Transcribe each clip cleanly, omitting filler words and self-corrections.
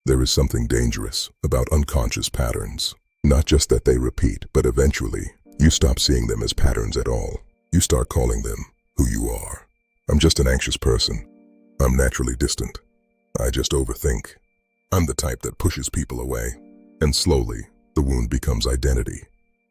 There is something dangerous about unconscious patterns. Not just that they repeat, but eventually, you stop seeing them as patterns at all. You start calling them who you are. I'm just an anxious person. I'm naturally distant. I just overthink. I'm the type that pushes people away. And slowly, the wound becomes identity.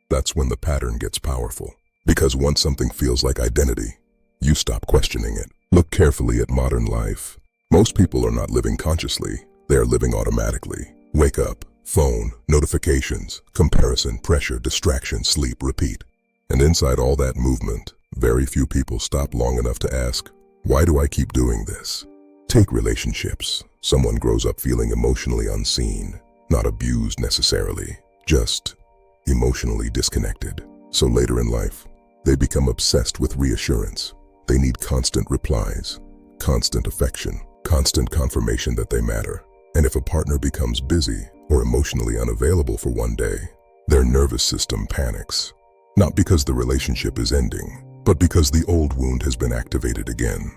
That's when the pattern gets powerful. Because once something feels like identity, you stop questioning it. Look carefully at modern life. Most people are not living consciously. They are living automatically. Wake up, phone, notifications, comparison, pressure, distraction, sleep, repeat. And inside all that movement, very few people stop long enough to ask, why do I keep doing this? Take relationships. Someone grows up feeling emotionally unseen, not abused necessarily, just emotionally disconnected. So later in life, they become obsessed with reassurance. They need constant replies, constant affection, constant confirmation that they matter. And if a partner becomes busy or emotionally unavailable for one day, their nervous system panics. Not because the relationship is ending, but because the old wound has been activated again.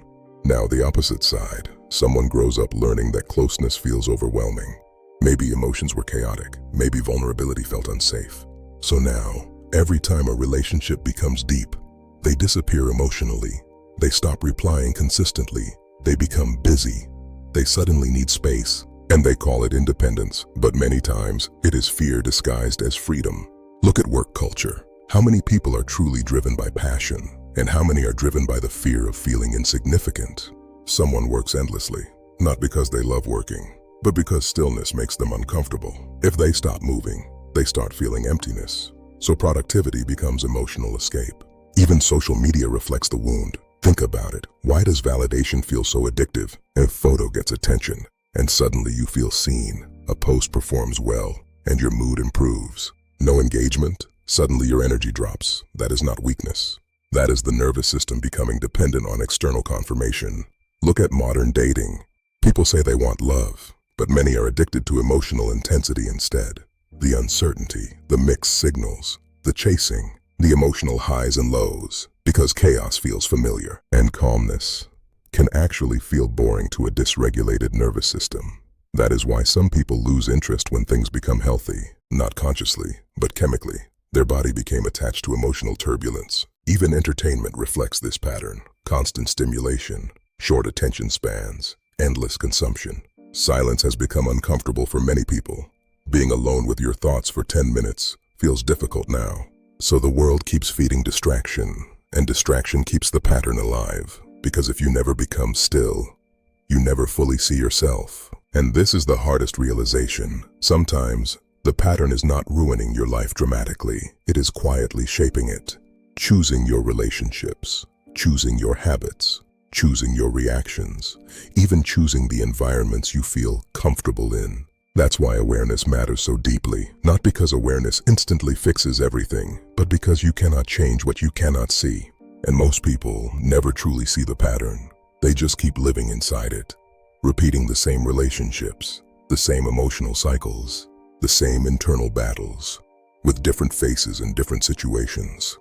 Now the opposite side, someone grows up learning that closeness feels overwhelming. Maybe emotions were chaotic, maybe vulnerability felt unsafe. So now, every time a relationship becomes deep, they disappear emotionally. They stop replying consistently. They become busy. They suddenly need space, and they call it independence. But many times, it is fear disguised as freedom. Look at work culture. How many people are truly driven by passion? And how many are driven by the fear of feeling insignificant? Someone works endlessly, not because they love working, but because stillness makes them uncomfortable. If they stop moving, they start feeling emptiness. So productivity becomes emotional escape. Even social media reflects the wound. Think about it. Why does validation feel so addictive? A photo gets attention, and suddenly you feel seen. A post performs well, and your mood improves. No engagement? Suddenly your energy drops. That is not weakness. That is the nervous system becoming dependent on external confirmation. Look at modern dating. People say they want love, but many are addicted to emotional intensity instead. The uncertainty, the mixed signals, the chasing, the emotional highs and lows, because chaos feels familiar, and calmness can actually feel boring to a dysregulated nervous system. That is why some people lose interest when things become healthy, not consciously, but chemically. Their body became attached to emotional turbulence. Even entertainment reflects this pattern. Constant stimulation, short attention spans, endless consumption. Silence has become uncomfortable for many people. Being alone with your thoughts for 10 minutes feels difficult now. So the world keeps feeding distraction, and distraction keeps the pattern alive. Because if you never become still, you never fully see yourself. And this is the hardest realization. Sometimes, the pattern is not ruining your life dramatically. It is quietly shaping it. Choosing your relationships, choosing your habits, choosing your reactions, even choosing the environments you feel comfortable in. That's why awareness matters so deeply. Not because awareness instantly fixes everything, but because you cannot change what you cannot see. And most people never truly see the pattern. They just keep living inside it, repeating the same relationships, the same emotional cycles, the same internal battles, with different faces in different situations.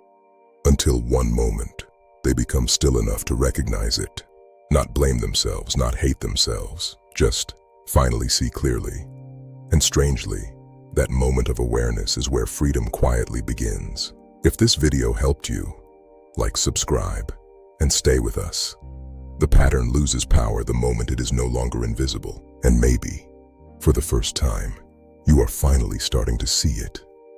Until one moment, they become still enough to recognize it. Not blame themselves, not hate themselves, just finally see clearly. And strangely, that moment of awareness is where freedom quietly begins. If this video helped you, like, subscribe, and stay with us. The pattern loses power the moment it is no longer invisible. And maybe, for the first time, you are finally starting to see it.